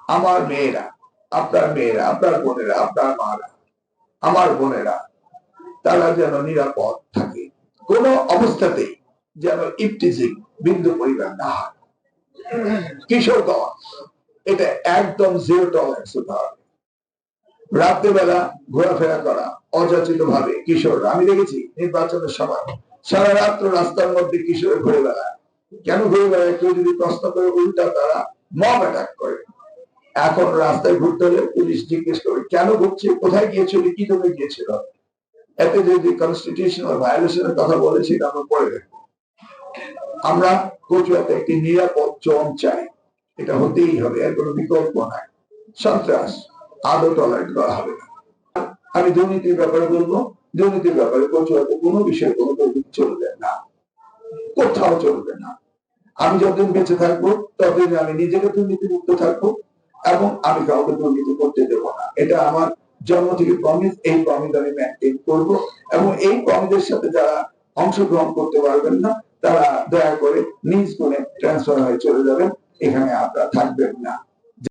আমার মেয়েরা, আপনার মেয়েরা, আপনার বোনেরা, আপনার মারা, আমার বোনেরা, তারা যেন নিরাপদ থাকে, কোন অবস্থাতেই যেন ইফটিজিং বিন্দু পরিমাণ না হয়। কিশোরগঞ্জ এটা একদম জিরো টলারেন্স হতে হবে। রাত্রেবেলা ঘোরাফেরা করা অযাচিত ভাবে কিশোররা, আমি দেখেছি নির্বাচনের সময় সারা রাত্র রাস্তার মধ্যে কিশোর ঘুরে বেড়ায়। কেন ঘুরে বেড়ায়? কেউ যদি প্রশ্ন করে উল্টা তারা মব অ্যাটাক করে। এখন রাস্তায় ঘুরতে হলে পুলিশ জিজ্ঞেস করে কেন ঘুরছে, কোথায় গিয়েছিল, কি জন্য গিয়েছিল। এতে যদি কনস্টিটিউশনাল ভায়োলেশনের কথা বলে সেটা আমরা পড়ে দেখবো। আমরা কচুয়াতে একটি নিরাপদ জোন চাই, এটা হতেই হবে, এর কোনো বিকল্প নাই। সন্ত্রাস আদৌ টলারেট করা হবে না। আমি দুর্নীতির ব্যাপারে বলবো, দুর্নীতির ব্যাপারে কচুয়াতে কোনো বিষয়ে কোনো দুর্নীতি চলবে না, কোথাও চলবে না। আমি যতদিন বেঁচে থাকবো ততদিন আমি নিজেকে দুর্নীতি মুক্ত থাকবো এবং আমি কাউকে দুর্নীতি করতে দেবো না। এটা আমার জন্ম থেকে প্রমিস, এই প্রমিস আমি মেনটেন করবো এবং এই প্রমিসের সাথে যারা অংশগ্রহণ করতে পারবেন না তারা দয়া করে নিজ গুণে ট্রান্সফার হয়ে চলে যাবেন, এখানে আপনারা থাকবেন না।